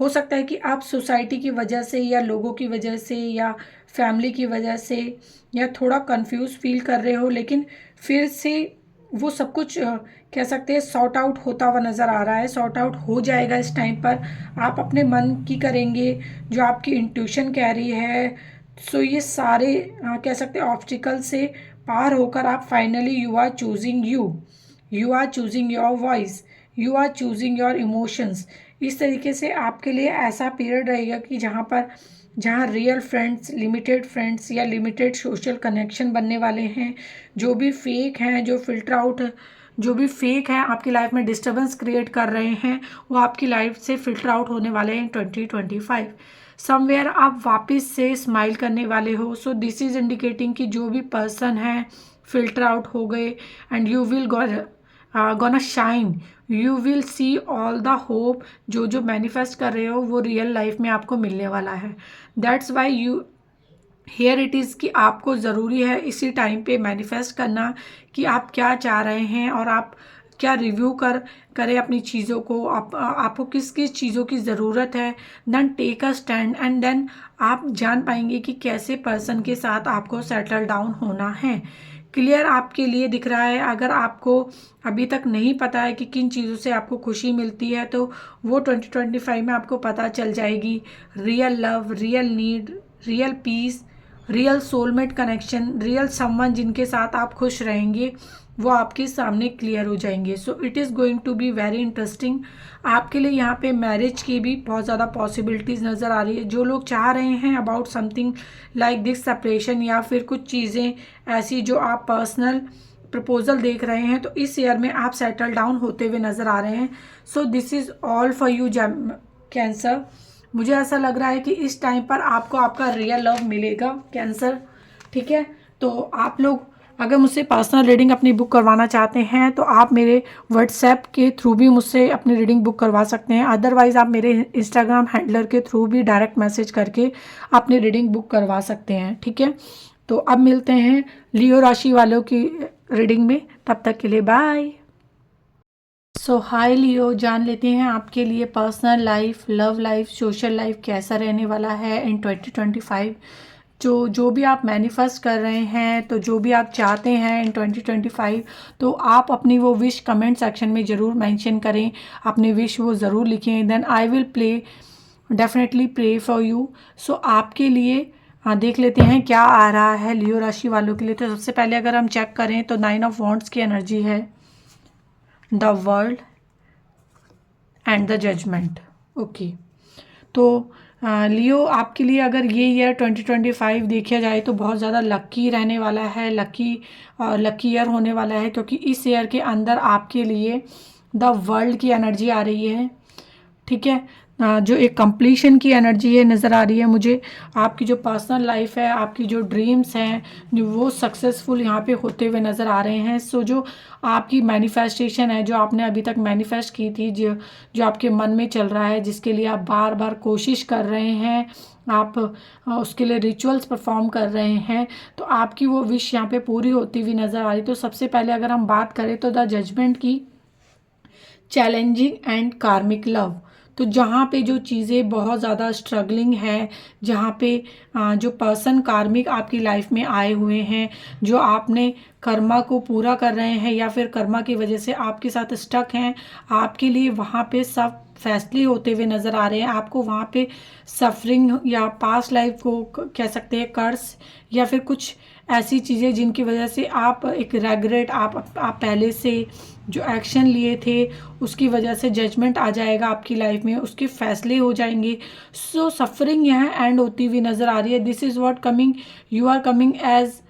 हो सकता है कि आप सोसाइटी की वजह से या लोगों की वजह से या फैमिली की वजह से या थोड़ा कंफ्यूज फील कर रहे हो, लेकिन फिर से वो सब कुछ कह सकते हैं सॉर्ट आउट होता हुआ नज़र आ रहा है। सॉर्ट आउट हो जाएगा इस टाइम पर। आप अपने मन की करेंगे जो आपकी इंट्यूशन कह रही है। सो ये सारे कह सकते हैं ऑब्स्टिकल से पार होकर आप finally you are choosing you are choosing your voice, you are choosing your emotions. इस तरीके से आपके लिए ऐसा पीरियड रहेगा कि जहाँ रियल फ्रेंड्स, लिमिटेड फ्रेंड्स या लिमिटेड सोशल कनेक्शन बनने वाले हैं। जो भी फेक हैं, जो भी फेक हैं आपकी लाइफ में डिस्टर्बेंस क्रिएट कर रहे हैं, वो आपकी लाइफ से फिल्टर आउट होने वाले हैं 2025। समवेयर आप वापस से स्माइल करने वाले हो। सो दिस इज़ इंडिकेटिंग कि जो भी पर्सन है फिल्टर आउट हो गए and you will gonna shine, you will see all the hope. जो मैनिफेस्ट कर रहे हो वो रियल लाइफ में आपको मिलने वाला है। That's why you here it is कि आपको ज़रूरी है इसी टाइम पे मैनिफेस्ट करना कि आप क्या चाह रहे हैं और आप क्या रिव्यू करें अपनी चीज़ों को। आपको किस किस चीज़ों की ज़रूरत है। Then take a stand and then आप जान पाएंगे कि कैसे पर्सन के साथ आपको सेटल डाउन होना है। क्लियर आपके लिए दिख रहा है। अगर आपको अभी तक नहीं पता है कि किन चीज़ों से आपको खुशी मिलती है, तो वो 2025 में आपको पता चल जाएगी। Real love, real need, real piece, real soulmate connection, real someone जिनके साथ आप खुश रहेंगे, वो आपके सामने क्लियर हो जाएंगे। So it is going to be very interesting आपके लिए। यहाँ पे मैरिज की भी बहुत ज़्यादा पॉसिबिलिटीज़ नज़र आ रही है। जो लोग चाह रहे हैं about something like this separation या फिर कुछ चीज़ें ऐसी जो आप पर्सनल प्रपोजल देख रहे हैं, तो इस ईयर में आप सेटल डाउन होते हुए नज़र आ रहे हैं। सो this is all for you cancer. मुझे ऐसा लग रहा है कि इस टाइम पर आपको आपका रियल लव मिलेगा कैंसर। ठीक है, तो आप लोग अगर मुझसे पर्सनल रीडिंग अपनी बुक करवाना चाहते हैं तो आप मेरे व्हाट्सएप के थ्रू भी मुझसे अपनी रीडिंग बुक करवा सकते हैं। अदरवाइज़ आप मेरे इंस्टाग्राम हैंडलर के थ्रू भी डायरेक्ट मैसेज करके अपनी रीडिंग बुक करवा सकते हैं। ठीक है, तो अब मिलते हैं लियो राशि वालों की रीडिंग में। तब तक के लिए बाय। सो हाय लियो, जान लेते हैं आपके लिए personal life, love life, social life कैसा रहने वाला है इन 2025। जो भी आप मैनिफेस्ट कर रहे हैं, तो जो भी आप चाहते हैं इन 2025, तो आप अपनी वो विश कमेंट सेक्शन में ज़रूर मेंशन करें। अपनी विश वो ज़रूर लिखें। Then I will definitely pray for you. So आपके लिए देख लेते हैं क्या आ रहा है लियो राशि वालों के लिए। तो सबसे पहले अगर हम चेक करें तो 9 ऑफ वॉन्ड्स की एनर्जी है, the world and the judgement. Okay, तो लियो आपके लिए अगर ये ईयर 2025 देखा जाए तो बहुत ज़्यादा लकी रहने वाला है, लकी ईयर होने वाला है। क्योंकि इस ईयर के अंदर आपके लिए द वर्ल्ड की एनर्जी आ रही है। ठीक है, जो एक कंप्लीशन की एनर्जी है नज़र आ रही है मुझे। आपकी जो पर्सनल लाइफ है, आपकी जो ड्रीम्स हैं, जो वो सक्सेसफुल यहाँ पे होते हुए नज़र आ रहे हैं। सो जो आपकी मैनिफेस्टेशन है, जो आपने अभी तक मैनिफेस्ट की थी, जो आपके मन में चल रहा है, जिसके लिए आप बार बार कोशिश कर रहे हैं, आप उसके लिए रिचुअल्स परफॉर्म कर रहे हैं, तो आपकी वो विश यहाँ पे पूरी होती हुई नज़र आ रही। तो सबसे पहले अगर हम बात करें तो द जजमेंट की, चैलेंजिंग एंड कार्मिक लव, तो जहाँ पे जो चीज़ें बहुत ज़्यादा स्ट्रगलिंग है, जहाँ पे जो पर्सन कार्मिक आपकी लाइफ में आए हुए हैं, जो आपने कर्मा को पूरा कर रहे हैं या फिर कर्मा की वजह से आपके साथ स्टक हैं, आपके लिए वहाँ पे सब फैसले होते हुए नज़र आ रहे हैं। आपको वहाँ पे सफरिंग या पास्ट लाइफ को कह सकते हैं कर्स, या फिर कुछ ऐसी चीज़ें जिनकी वजह से आप एक रेग्रेट, आप पहले से जो एक्शन लिए थे उसकी वजह से जजमेंट आ जाएगा आपकी लाइफ में, उसके फैसले हो जाएंगे। सो सफरिंग यहाँ एंड होती हुई नज़र आ रही है। This is what coming, you are coming as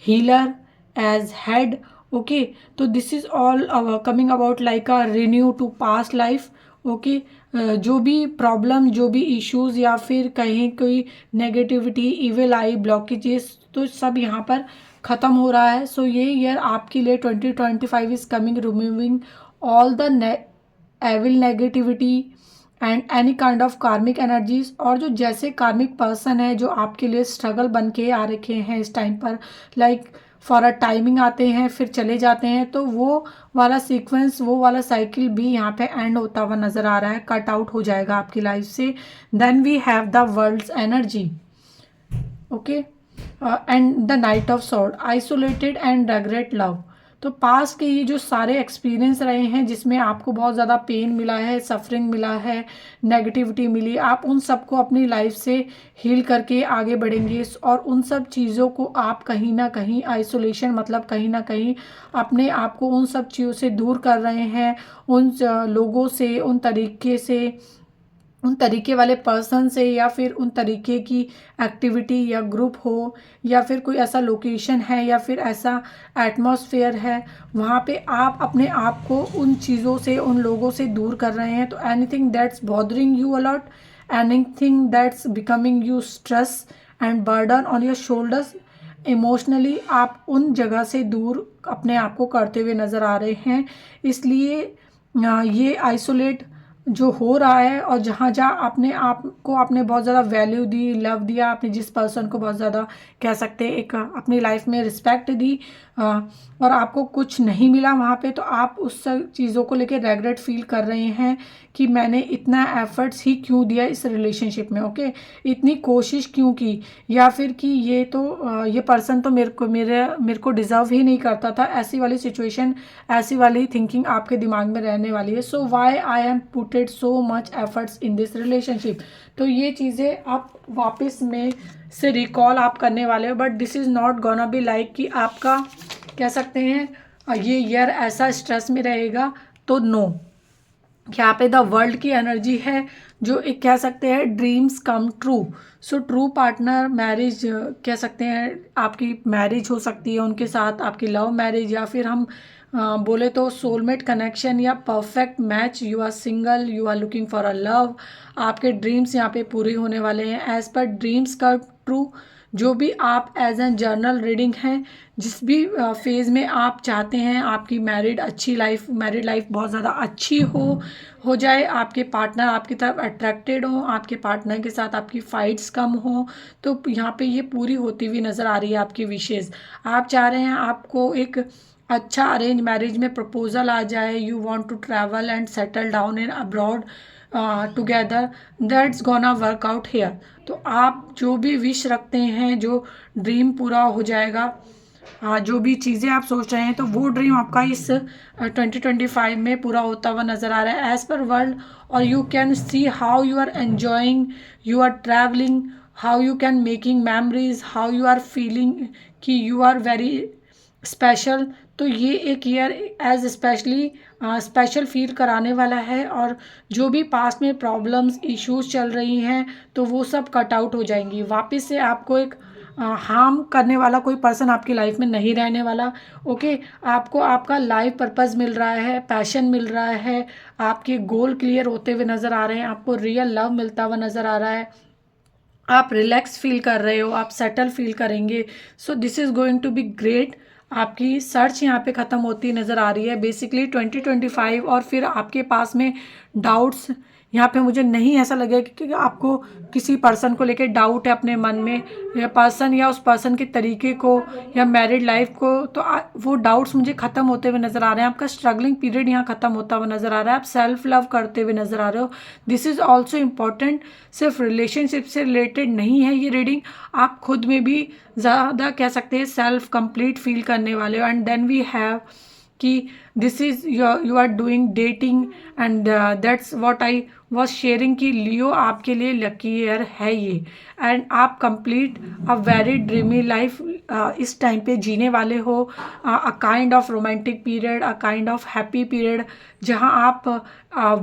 healer, as head. Okay, तो this is all coming about like a renew to past life. Okay, जो भी प्रॉब्लम, जो भी इश्यूज या फिर कहीं कोई नेगेटिविटी, इविल आई, ब्लॉकेजेस, तो सब यहाँ पर ख़त्म हो रहा है। सो ये ईयर आपके लिए 2025 is coming, removing all the evil negativity and any kind of karmic energies. और जो जैसे कार्मिक पर्सन है जो आपके लिए स्ट्रगल बन के आ रखे हैं इस टाइम पर, लाइक फॉर अ टाइमिंग आते हैं फिर चले जाते हैं, तो वो वाला सीक्वेंस, वो वाला साइकिल भी यहाँ पे एंड होता हुआ नज़र आ रहा है, कट आउट हो जाएगा आपकी लाइफ से। Then we have the world's energy. Okay, and the knight of sword, isolated and regret love. तो पास के ये जो सारे एक्सपीरियंस रहे हैं जिसमें आपको बहुत ज़्यादा पेन मिला है, सफरिंग मिला है, नेगेटिविटी मिली, आप उन सब को अपनी लाइफ से हील करके आगे बढ़ेंगे। और उन सब चीज़ों को आप कहीं ना कहीं आइसोलेशन, मतलब कहीं ना कहीं अपने आप को उन सब चीज़ों से दूर कर रहे हैं, उन लोगों से, उन तरीके से, उन तरीके वाले पर्सन से, या फिर उन तरीके की एक्टिविटी या ग्रुप हो, या फिर कोई ऐसा लोकेशन है या फिर ऐसा एटमॉस्फेयर है, वहाँ पे आप अपने आप को उन चीज़ों से, उन लोगों से दूर कर रहे हैं। तो anything that's bothering you a lot, anything that's becoming you stress and burden on your shoulders, emotionally आप उन जगह से दूर अपने आप को करते हुए नज़र आ रहे हैं। इसलिए ये आइसोलेट जो हो रहा है, और जहाँ जहाँ अपने आप को आपने बहुत ज़्यादा वैल्यू दी, लव दिया, आपने जिस पर्सन को बहुत ज़्यादा कह सकते हैं एक अपनी लाइफ में रिस्पेक्ट दी, और आपको कुछ नहीं मिला वहाँ पे, तो आप उस सब चीज़ों को लेकर रेग्रेट फील कर रहे हैं कि मैंने इतना एफर्ट्स ही क्यों दिया इस रिलेशनशिप में। ओके, इतनी कोशिश क्यों की, या फिर कि ये पर्सन तो मेरे को डिज़र्व ही नहीं करता था। ऐसी वाली सिचुएशन, ऐसी वाली थिंकिंग आपके दिमाग में रहने वाली है। So why I am putted so much efforts in this relationship. तो ये चीज़ें आप वापस में से रिकॉल आप करने वाले हो, but this is not gonna be like कि आपका कह सकते हैं ये ईयर ऐसा स्ट्रेस में रहेगा। तो नो, यहाँ पे द वर्ल्ड की एनर्जी है, जो एक कह सकते हैं dreams come true. So true partner, marriage कह सकते हैं, आपकी मैरिज हो सकती है उनके साथ, आपकी लव मैरिज, या फिर हम बोले तो सोलमेट कनेक्शन या perfect match. You are single, you are looking for a love, आपके ड्रीम्स यहाँ पे पूरे होने वाले हैं एज पर ड्रीम्स का ट्रू। जो भी आप एज एन जर्नल रीडिंग है, जिस भी फेज़ में आप चाहते हैं आपकी मैरिड लाइफ बहुत ज़्यादा अच्छी हो जाए, आपके पार्टनर आपकी तरफ अट्रैक्टेड हो, आपके पार्टनर के साथ आपकी फ़ाइट्स कम हो, तो यहाँ पे ये पूरी होती हुई नज़र आ रही है आपकी विशेज़। आप चाह रहे हैं आपको एक अच्छा अरेंज मैरिज में प्रपोजल आ जाए, you want to travel and settle down in abroad together, that's gonna work out here. तो आप जो भी विश रखते हैं, जो ड्रीम पूरा हो जाएगा, जो भी चीज़ें आप सोच रहे हैं, तो वो ड्रीम आपका इस 2025 में पूरा होता हुआ नज़र आ रहा है एज़ पर वर्ल्ड। और you can see how you are enjoying, you are travelling, how you can making memories, how you are feeling कि यू आर वेरी स्पेशल। तो ये एक ईयर एज स्पेशल फील कराने वाला है, और जो भी पास्ट में प्रॉब्लम्स, इश्यूज चल रही हैं, तो वो सब कट आउट हो जाएंगी। वापस से आपको एक हार्म करने वाला कोई पर्सन आपकी लाइफ में नहीं रहने वाला। ओके, आपको आपका लाइफ पर्पस मिल रहा है, पैशन मिल रहा है, आपके गोल क्लियर होते हुए नज़र आ रहे हैं, आपको रियल लव मिलता हुआ नज़र आ रहा है, आप रिलैक्स फील कर रहे हो, आप सेटल फील करेंगे। So this is going to be great. आपकी सर्च यहाँ पे ख़त्म होती नज़र आ रही है बेसिकली 2025, और फिर आपके पास में डाउट्स यहाँ पे मुझे नहीं ऐसा लगेगा कि आपको किसी पर्सन को लेकर डाउट है अपने मन में, या पर्सन या उस पर्सन के तरीके को या मैरिड लाइफ को, तो वो डाउट्स मुझे ख़त्म होते हुए नज़र आ रहे हैं। आपका स्ट्रगलिंग पीरियड यहाँ ख़त्म होता हुआ नज़र आ रहा है। आप सेल्फ लव करते हुए नज़र आ रहे हो। This is also important. सिर्फ रिलेशनशिप से रिलेटेड नहीं है ये रीडिंग, आप खुद में भी ज़्यादा कह सकते हैं सेल्फ कंप्लीट फील करने वाले हो। एंड देन वी हैव कि this is you are doing dating and that's what I was sharing कि लियो आपके लिए लकी ईयर है ये। एंड आप complete a very dreamy life इस टाइम पे जीने वाले हो। A kind of romantic period, a kind of happy period, जहाँ आप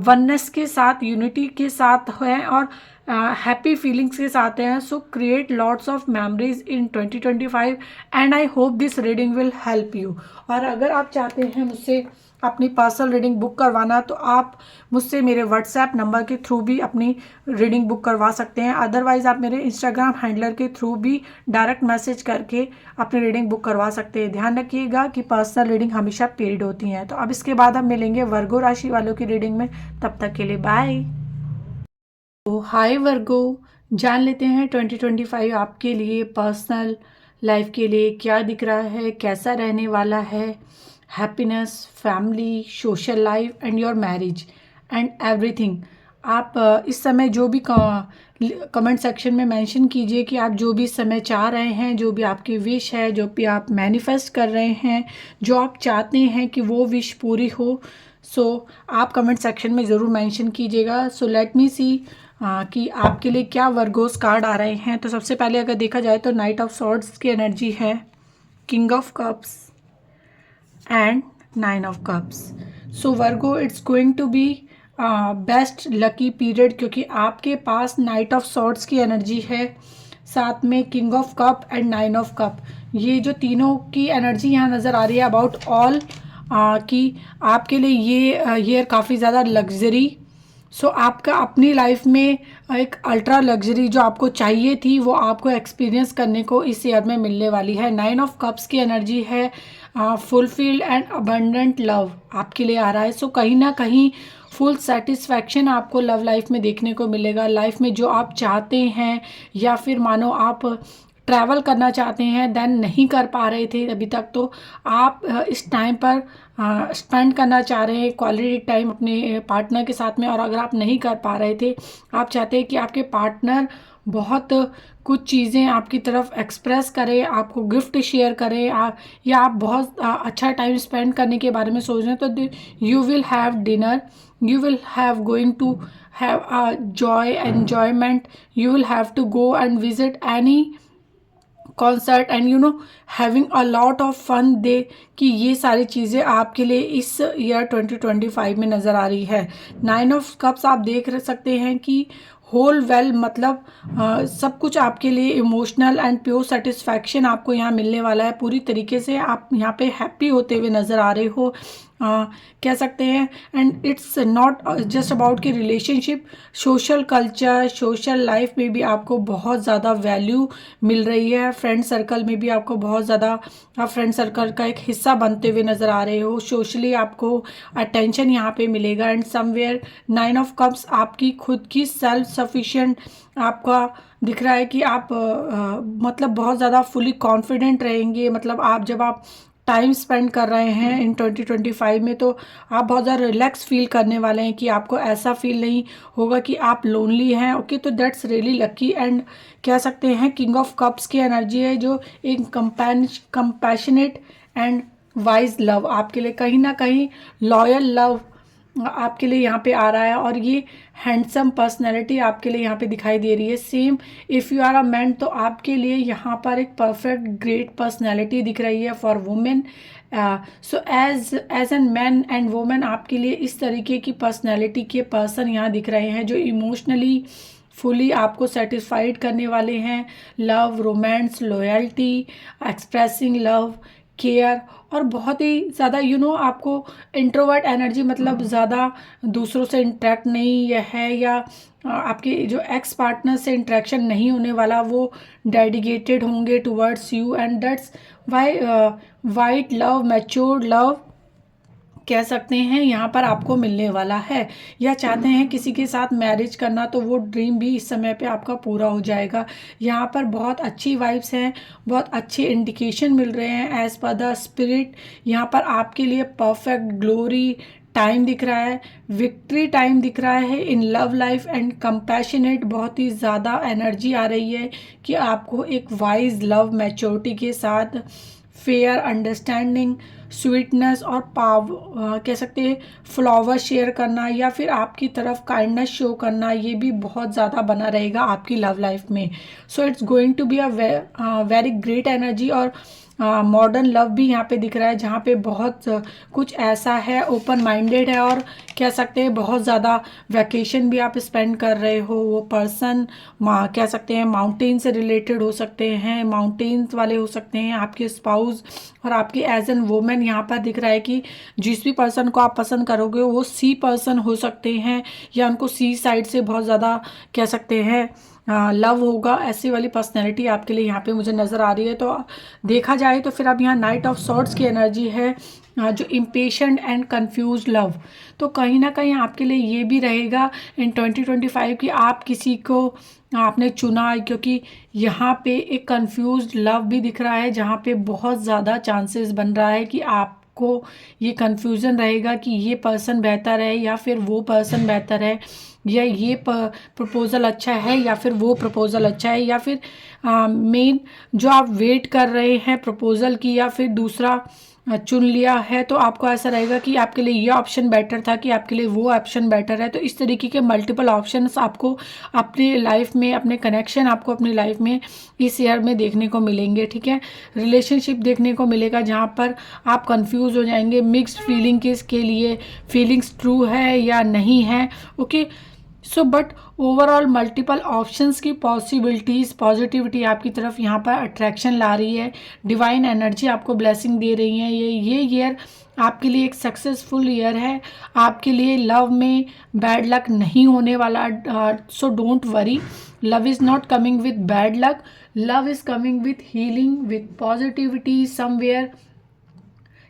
वननेस के साथ, यूनिटी के साथ हैं और हैप्पी फीलिंग्स के साथ हैं। सो create lots of memories in 2025 and I hope this reading will help you. और अगर आप चाहते हैं मुझसे अपनी पर्सनल रीडिंग बुक करवाना, तो आप मुझसे मेरे व्हाट्सएप नंबर के थ्रू भी अपनी रीडिंग बुक करवा सकते हैं। अदरवाइज़ आप मेरे इंस्टाग्राम हैंडलर के थ्रू भी डायरेक्ट मैसेज करके अपनी रीडिंग बुक करवा सकते हैं। ध्यान रखिएगा कि पर्सनल रीडिंग हमेशा पेड होती हैं। तो अब इसके बाद हम मिलेंगे वर्गो राशि वालों की रीडिंग में। तब तक के लिए बाय। तो हाय वर्गो, जान लेते हैं 2025 आपके लिए पर्सनल लाइफ के लिए क्या दिख रहा है, कैसा रहने वाला है। Happiness, family, social life and your marriage and everything. आप इस समय जो भी कमेंट सेक्शन में मेंशन कीजिए कि आप जो भी इस समय चाह रहे हैं, जो भी आपकी विश है, जो भी आप मैनिफेस्ट कर रहे हैं, जो आप चाहते हैं कि वो विश पूरी हो। सो आप कमेंट सेक्शन में ज़रूर मेंशन कीजिएगा। सो लेट मी सी कि आपके लिए क्या वर्गोस कार्ड आ रहे हैं। तो सबसे पहले अगर देखा जाए तो नाइट ऑफ सॉर्ड्स की एनर्जी है, king of cups and 9 of cups. So Virgo, it's going to be best lucky period, क्योंकि आपके पास नाइट ऑफ सॉर्ड्स की एनर्जी है, साथ में king of cup and 9 of cup. ये जो तीनों की एनर्जी यहाँ नज़र आ रही है अबाउट ऑल कि आपके लिए ये ईयर काफ़ी ज़्यादा लग्जरी। सो आपका अपनी लाइफ में एक अल्ट्रा लग्जरी जो आपको चाहिए थी वो आपको एक्सपीरियंस करने को इस ईयर में मिलने वाली है। 9 ऑफ कप्स की एनर्जी है फुलफिल्ड एंड अबंडेंट लव आपके लिए आ रहा है। सो कहीं ना कहीं फुल सेटिस्फैक्शन आपको लव लाइफ में देखने को मिलेगा। लाइफ में जो आप चाहते हैं, या फिर मानो आप ट्रैवल करना चाहते हैं देन नहीं कर पा रहे थे अभी तक, तो आप इस टाइम पर स्पेंड करना चाह रहे हैं क्वालिटी टाइम अपने पार्टनर के साथ में। और अगर आप नहीं कर पा रहे थे, आप चाहते हैं कि आपके पार्टनर बहुत कुछ चीज़ें आपकी तरफ एक्सप्रेस करें, आपको गिफ्ट शेयर करें, या आप बहुत अच्छा टाइम स्पेंड करने के बारे में सोच रहे हैं, तो you will have dinner, you will have going to have a joy enjoyment, you will have to go and visit any concert and having a lot of fun दे, कि ये सारी चीज़ें आपके लिए इस ईयर 2025 में नज़र आ रही है। 9 ऑफ कप्स आप देख सकते हैं कि होल वेल, मतलब सब कुछ आपके लिए इमोशनल एंड प्योर सेटिस्फैक्शन आपको यहाँ मिलने वाला है। पूरी तरीके से आप यहाँ पे हैप्पी होते हुए नज़र आ रहे हो, कह सकते हैं। And it's not just about कि relationship, social culture, social life में भी आपको बहुत ज़्यादा वैल्यू मिल रही है। फ्रेंड सर्कल में भी आपको बहुत ज़्यादा, आप फ्रेंड सर्कल का एक हिस्सा बनते हुए नज़र आ रहे हो। सोशली आपको अटेंशन यहाँ पे मिलेगा। एंड समवेयर 9 ऑफ कप्स आपकी खुद की सेल्फ सफिशिएंट आपका दिख रहा है कि आप मतलब बहुत ज़्यादा फुली कॉन्फिडेंट रहेंगे। मतलब आप जब आप टाइम स्पेंड कर रहे हैं इन 2025 में, तो आप बहुत ज़्यादा रिलैक्स फील करने वाले हैं कि आपको ऐसा फील नहीं होगा कि आप लोनली हैं। ओके, तो दैट्स रियली लकी। एंड कह सकते हैं किंग ऑफ कप्स की एनर्जी है, जो एक कंपैशनेट एंड वाइज लव आपके लिए, कहीं ना कहीं लॉयल लव आपके लिए यहाँ पे आ रहा है। और ये हैंडसम पर्सनैलिटी आपके लिए यहाँ पे दिखाई दे रही है। Same if you are a man, तो आपके लिए यहाँ पर एक परफेक्ट ग्रेट पर्सनैलिटी दिख रही है for women. So as an man and women आपके लिए इस तरीके की पर्सनैलिटी के पर्सन यहाँ दिख रहे हैं, जो इमोशनली फुली आपको सेटिस्फाइड करने वाले हैं। Love, romance, loyalty, expressing love, care, और बहुत ही ज़्यादा आपको इंट्रोवर्ट एनर्जी, मतलब ज़्यादा दूसरों से इंटरेक्ट नहीं है, या आपके जो एक्स पार्टनर से इंटरेक्शन नहीं होने वाला, वो डेडिकेटेड होंगे towards you. And that's why white love, matured love, कह सकते हैं यहाँ पर आपको मिलने वाला है, या चाहते हैं किसी के साथ मैरिज करना तो वो ड्रीम भी इस समय पे आपका पूरा हो जाएगा। यहाँ पर बहुत अच्छी वाइब्स हैं, बहुत अच्छे इंडिकेशन मिल रहे हैं एज पर द स्पिरिट। यहाँ पर आपके लिए परफेक्ट ग्लोरी टाइम दिख रहा है, विक्ट्री टाइम दिख रहा है in love life and compassionate. बहुत ही ज़्यादा एनर्जी आ रही है कि आपको एक वाइज लव मैच्योरिटी के साथ फेयर अंडरस्टैंडिंग, स्वीटनेस और कह सकते हैं फ्लावर शेयर करना, या फिर आपकी तरफ काइंडनेस शो करना, ये भी बहुत ज़्यादा बना रहेगा आपकी लव लाइफ में। So it's going to be a very great energy. और मॉडर्न लव भी यहाँ पे दिख रहा है, जहाँ पे बहुत कुछ ऐसा है, ओपन माइंडेड है, और कह सकते हैं बहुत ज़्यादा वैकेशन भी आप स्पेंड कर रहे हो। वो पर्सन कह सकते हैं माउंटेन से रिलेटेड हो सकते हैं, माउंटेन्स वाले हो सकते हैं, आपके स्पाउस और आपकी एज एन वुमेन। यहाँ पर दिख रहा है कि जिस भी पर्सन को आप पसंद करोगे वो सी पर्सन हो सकते हैं, या उनको सी साइड से बहुत ज़्यादा कह सकते हैं लव होगा। ऐसी वाली पर्सनैलिटी आपके लिए यहाँ पे मुझे नज़र आ रही है। तो देखा जाए तो फिर अब यहाँ नाइट ऑफ सॉर्ड्स की एनर्जी है, जो इम्पेशेंट एंड कंफ्यूज लव। तो कहीं ना कहीं आपके लिए ये भी रहेगा इन 2025 कि आप किसी को आपने चुना, क्योंकि यहाँ पे एक कंफ्यूज लव भी दिख रहा है, जहाँ पे बहुत ज़्यादा चांसेस बन रहा है कि आपको ये कंफ्यूजन रहेगा कि ये पर्सन बेहतर है या फिर वो पर्सन बेहतर है, या ये प्रपोज़ल अच्छा है या फिर वो प्रपोज़ल अच्छा है, या फिर मेन जो आप वेट कर रहे हैं प्रपोज़ल की, या फिर दूसरा चुन लिया है। तो आपको ऐसा रहेगा कि आपके लिए ये ऑप्शन बेटर था कि आपके लिए वो ऑप्शन बेटर है। तो इस तरीके के मल्टीपल ऑप्शंस आपको अपनी लाइफ में, अपने कनेक्शन आपको अपनी लाइफ में इस ईयर में देखने को मिलेंगे। ठीक है, रिलेशनशिप देखने को मिलेगा जहाँ पर आप कंफ्यूज हो जाएंगे, मिक्स्ड फीलिंग के लिए फीलिंग्स ट्रू है या नहीं है। Okay, so but overall multiple options की पॉसिबिलिटीज़, पॉजिटिविटी आपकी तरफ यहाँ पर अट्रैक्शन ला रही है, डिवाइन एनर्जी आपको ब्लेसिंग दे रही है। ये ईयर आपके लिए एक सक्सेसफुल ईयर है। आपके लिए लव में बैड लक नहीं होने वाला। So don't worry, love is not coming with bad luck, love is coming with healing, with positivity somewhere.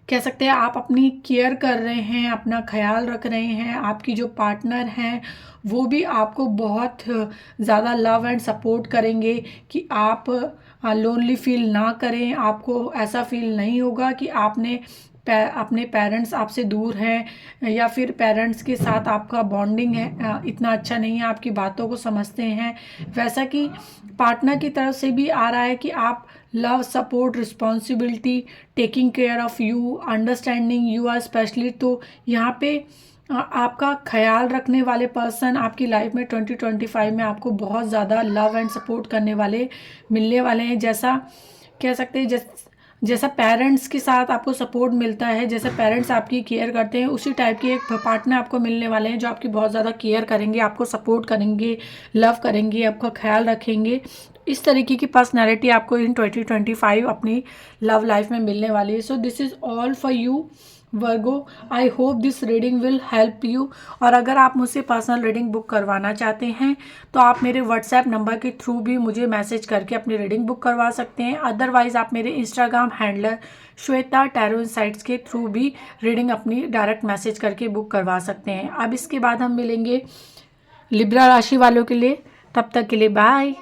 कह सकते हैं आप अपनी केयर कर रहे हैं, अपना ख्याल रख रहे हैं। आपकी जो पार्टनर हैं वो भी आपको बहुत ज़्यादा लव एंड सपोर्ट करेंगे कि आप लोनली फील ना करें। आपको ऐसा फील नहीं होगा कि आपने अपने पेरेंट्स आपसे दूर हैं, या फिर पेरेंट्स के साथ आपका बॉन्डिंग है इतना अच्छा नहीं है, आपकी बातों को समझते हैं। वैसा कि पार्टनर की तरफ से भी आ रहा है कि आप love, support, responsibility, taking care of you, understanding you are specially. तो यहाँ पे आपका ख्याल रखने वाले पर्सन आपकी लाइफ में 2025 में आपको बहुत ज़्यादा लव एंड सपोर्ट करने वाले मिलने वाले हैं। जैसा कह सकते हैं जैसा पेरेंट्स के साथ आपको सपोर्ट मिलता है, जैसे पेरेंट्स आपकी केयर करते हैं, उसी टाइप के एक पार्टनर आपको मिलने वाले हैं जो आपकी बहुत ज़्यादा केयर करेंगे, आपको सपोर्ट करेंगे, लव करेंगे, आपका ख्याल रखेंगे। इस तरीके की पर्सनैलिटी आपको इन 2025 अपनी लव लाइफ में मिलने वाली है। So this is all for you Virgo. I hope this reading will help you. और अगर आप मुझसे पर्सनल रीडिंग बुक करवाना चाहते हैं तो आप मेरे व्हाट्सएप नंबर के थ्रू भी मुझे मैसेज करके अपनी रीडिंग बुक करवा सकते हैं। अदरवाइज़ आप मेरे Instagram handler Shweta tarot insights के थ्रू भी रीडिंग अपनी डायरेक्ट मैसेज करके बुक करवा सकते हैं। अब इसके बाद हम मिलेंगे लिब्रा राशि वालों के लिए, तब तक के लिए बाय।